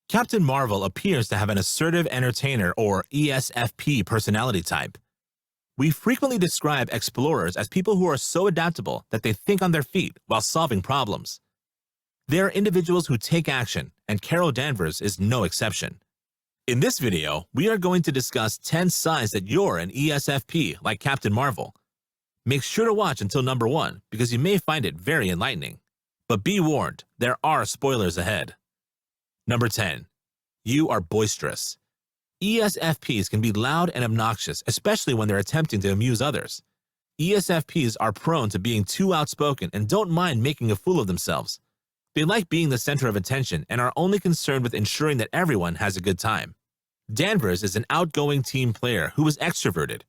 Captain Marvel appears to have an Assertive Entertainer or ESFP personality type. We frequently describe explorers as people who are so adaptable that they think on their feet while solving problems. They are individuals who take action, and Carol Danvers is no exception. In this video, we are going to discuss 10 signs that you're an ESFP like Captain Marvel. Make sure to watch until number 1 because you may find it very enlightening. But be warned, there are spoilers ahead. Number 10. You are boisterous. ESFPs can be loud and obnoxious, especially when they're attempting to amuse others. ESFPs are prone to being too outspoken and don't mind making a fool of themselves. They like being the center of attention and are only concerned with ensuring that everyone has a good time. Danvers is an outgoing team player who is extroverted.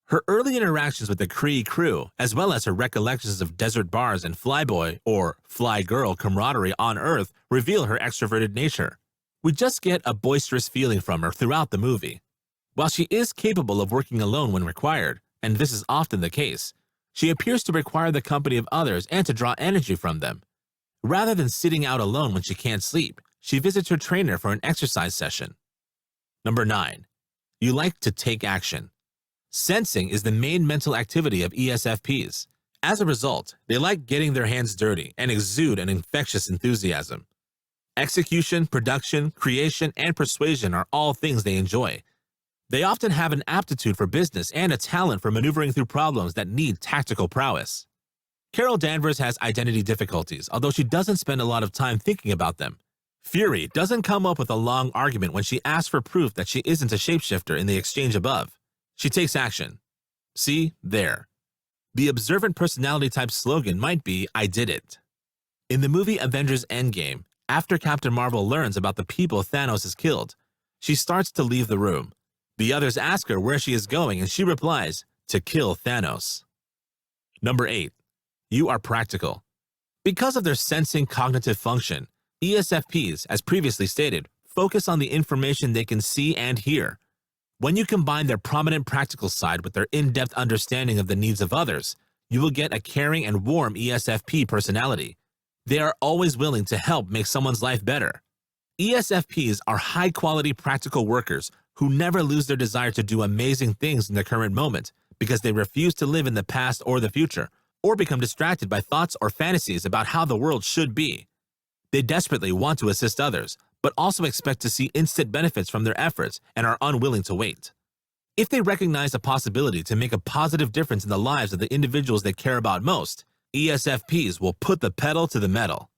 Her early interactions with the Kree crew, as well as her recollections of desert bars and flyboy or fly girl camaraderie on Earth, reveal her extroverted nature. We just get a boisterous feeling from her throughout the movie. While she is capable of working alone when required, and this is often the case, she appears to require the company of others and to draw energy from them. Rather than sitting out alone when she can't sleep, she visits her trainer for an exercise session. Number 9. You like to take action. Sensing is the main mental activity of ESFPs. As a result, they like getting their hands dirty and exude an infectious enthusiasm. Execution, production, creation, and persuasion are all things they enjoy. They often have an aptitude for business and a talent for maneuvering through problems that need tactical prowess. Carol Danvers has identity difficulties, although she doesn't spend a lot of time thinking about them. Fury doesn't come up with a long argument when she asks for proof that she isn't a shapeshifter in the exchange above. She takes action. See, there. The observant personality type slogan might be, "I did it." In the movie Avengers Endgame, after Captain Marvel learns about the people Thanos has killed, she starts to leave the room. The others ask her where she is going and she replies, "To kill Thanos." Number 8. You are practical. Because of their sensing cognitive function, ESFPs, as previously stated, focus on the information they can see and hear. When you combine their prominent practical side with their in-depth understanding of the needs of others, you will get a caring and warm ESFP personality. They are always willing to help make someone's life better. ESFPs are high-quality practical workers who never lose their desire to do amazing things in the current moment because they refuse to live in the past or the future, or become distracted by thoughts or fantasies about how the world should be. They desperately want to assist others, but also expect to see instant benefits from their efforts and are unwilling to wait. If they recognize a possibility to make a positive difference in the lives of the individuals they care about most, ESFPs will put the pedal to the metal.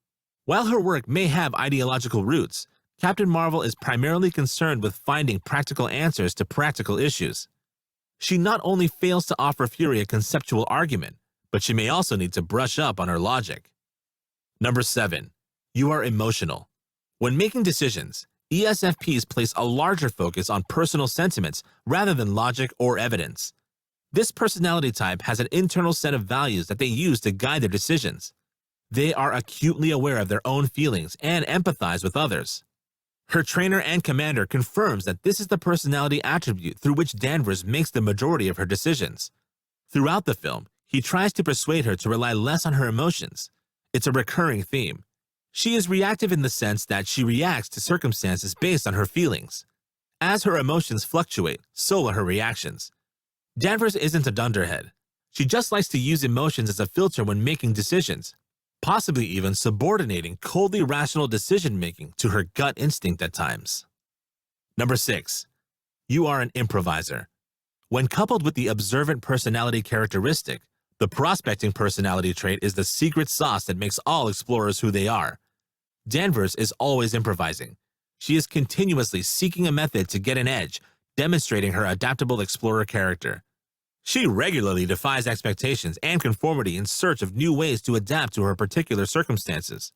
While her work may have ideological roots, Captain Marvel is primarily concerned with finding practical answers to practical issues. She not only fails to offer Fury a conceptual argument, but she may also need to brush up on her logic. Number 7. You are emotional. When making decisions, ESFPs place a larger focus on personal sentiments rather than logic or evidence. This personality type has an internal set of values that they use to guide their decisions. They are acutely aware of their own feelings and empathize with others. Her trainer and commander confirms that this is the personality attribute through which Danvers makes the majority of her decisions. Throughout the film, he tries to persuade her to rely less on her emotions. It's a recurring theme. She is reactive in the sense that she reacts to circumstances based on her feelings. As her emotions fluctuate, so are her reactions. Danvers isn't a dunderhead. She just likes to use emotions as a filter when making decisions, possibly even subordinating coldly rational decision-making to her gut instinct at times. Number 6. You are an improviser. When coupled with the observant personality characteristic, the prospecting personality trait is the secret sauce that makes all explorers who they are. Danvers is always improvising. She is continuously seeking a method to get an edge, demonstrating her adaptable explorer character. She regularly defies expectations and conformity in search of new ways to adapt to her particular circumstances.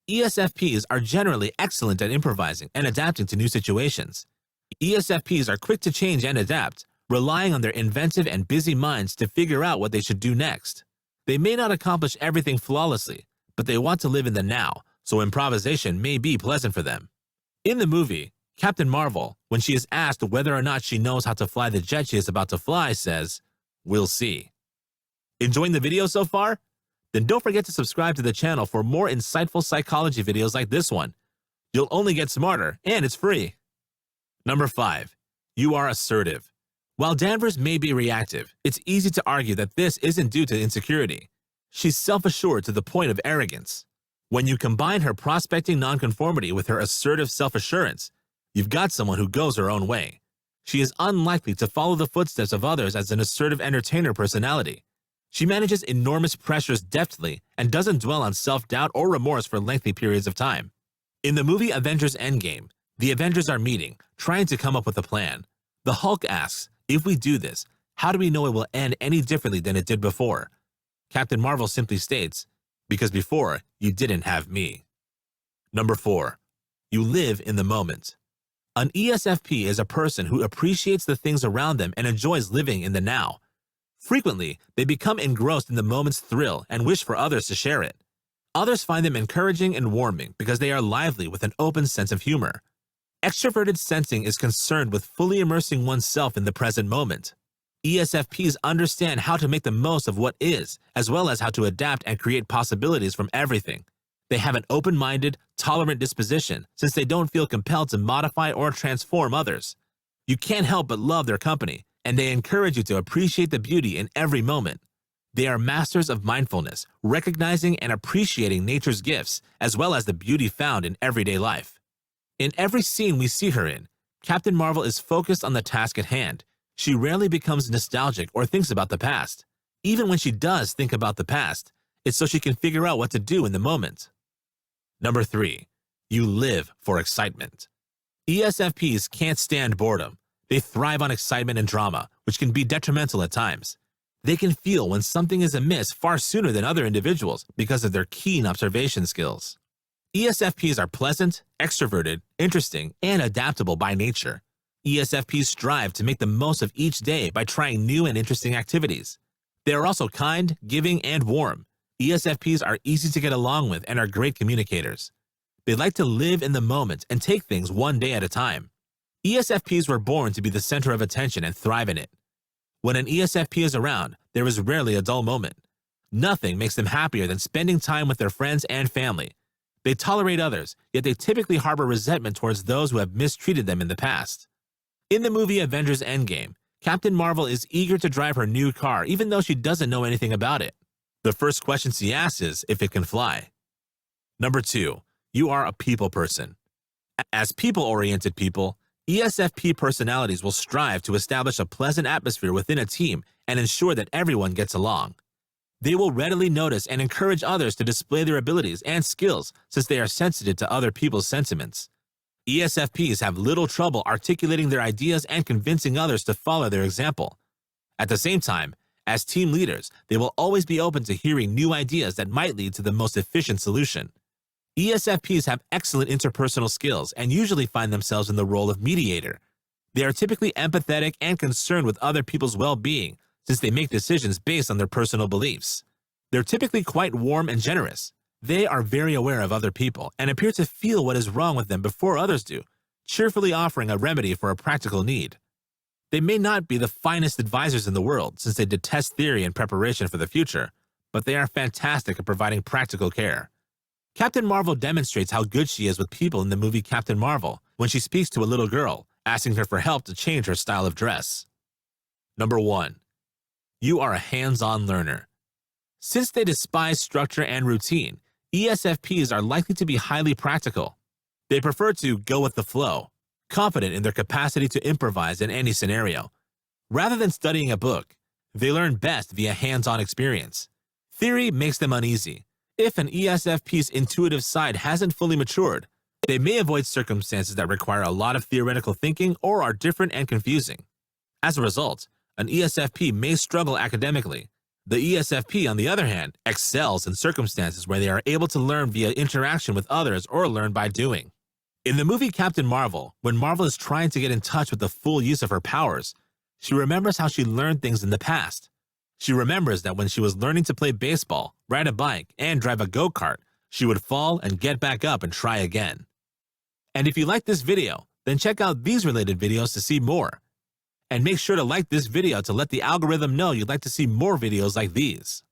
ESFPs are generally excellent at improvising and adapting to new situations. ESFPs are quick to change and adapt, relying on their inventive and busy minds to figure out what they should do next. They may not accomplish everything flawlessly, but they want to live in the now, so improvisation may be pleasant for them. In the movie, Captain Marvel, when she is asked whether or not she knows how to fly the jet she is about to fly, says, "We'll see." Enjoying the video so far? Then don't forget to subscribe to the channel for more insightful psychology videos like this one. You'll only get smarter, and it's free. Number 5. You are assertive. While Danvers may be reactive, it's easy to argue that this isn't due to insecurity. She's self-assured to the point of arrogance. When you combine her prospecting nonconformity with her assertive self-assurance, you've got someone who goes her own way. She is unlikely to follow the footsteps of others as an assertive entertainer personality. She manages enormous pressures deftly and doesn't dwell on self-doubt or remorse for lengthy periods of time. In the movie Avengers Endgame, the Avengers are meeting, trying to come up with a plan. The Hulk asks, "If we do this, how do we know it will end any differently than it did before?" Captain Marvel simply states, "Because before, you didn't have me." Number 4. You live in the moment. An ESFP is a person who appreciates the things around them and enjoys living in the now. Frequently, they become engrossed in the moment's thrill and wish for others to share it. Others find them encouraging and warming because they are lively with an open sense of humor. Extroverted sensing is concerned with fully immersing oneself in the present moment. ESFPs understand how to make the most of what is, as well as how to adapt and create possibilities from everything. They have an open-minded, tolerant disposition since they don't feel compelled to modify or transform others. You can't help but love their company, and they encourage you to appreciate the beauty in every moment. They are masters of mindfulness, recognizing and appreciating nature's gifts, as well as the beauty found in everyday life. In every scene we see her in, Captain Marvel is focused on the task at hand. She rarely becomes nostalgic or thinks about the past. Even when she does think about the past, it's so she can figure out what to do in the moment. Number 3. You live for excitement. ESFPs can't stand boredom. They thrive on excitement and drama, which can be detrimental at times. They can feel when something is amiss far sooner than other individuals because of their keen observation skills. ESFPs are pleasant, extroverted, interesting, and adaptable by nature. ESFPs strive to make the most of each day by trying new and interesting activities. They are also kind, giving, and warm. ESFPs are easy to get along with and are great communicators. They like to live in the moment and take things one day at a time. ESFPs were born to be the center of attention and thrive in it. When an ESFP is around, there is rarely a dull moment. Nothing makes them happier than spending time with their friends and family. They tolerate others, yet they typically harbor resentment towards those who have mistreated them in the past. In the movie Avengers Endgame, Captain Marvel is eager to drive her new car even though she doesn't know anything about it. The first question she asks is if it can fly. Number 2. You are a people person. As people-oriented people, ESFP personalities will strive to establish a pleasant atmosphere within a team and ensure that everyone gets along. They will readily notice and encourage others to display their abilities and skills since they are sensitive to other people's sentiments. ESFPs have little trouble articulating their ideas and convincing others to follow their example. At the same time, as team leaders, they will always be open to hearing new ideas that might lead to the most efficient solution. ESFPs have excellent interpersonal skills and usually find themselves in the role of mediator. They are typically empathetic and concerned with other people's well-being since they make decisions based on their personal beliefs. They're typically quite warm and generous. They are very aware of other people and appear to feel what is wrong with them before others do, cheerfully offering a remedy for a practical need. They may not be the finest advisors in the world since they detest theory and preparation for the future, but they are fantastic at providing practical care. Captain Marvel demonstrates how good she is with people in the movie Captain Marvel when she speaks to a little girl, asking her for help to change her style of dress. Number 1. You are a hands-on learner. Since they despise structure and routine, ESFPs are likely to be highly practical. They prefer to go with the flow, confident in their capacity to improvise in any scenario. Rather than studying a book, they learn best via hands-on experience. Theory makes them uneasy. If an ESFP's intuitive side hasn't fully matured, they may avoid circumstances that require a lot of theoretical thinking or are different and confusing. As a result, an ESFP may struggle academically. The ESFP, on the other hand, excels in circumstances where they are able to learn via interaction with others or learn by doing. In the movie Captain Marvel, when Marvel is trying to get in touch with the full use of her powers, she remembers how she learned things in the past. She remembers that when she was learning to play baseball, ride a bike, and drive a go-kart, she would fall and get back up and try again. And if you like this video, then check out these related videos to see more. And make sure to like this video to let the algorithm know you'd like to see more videos like these.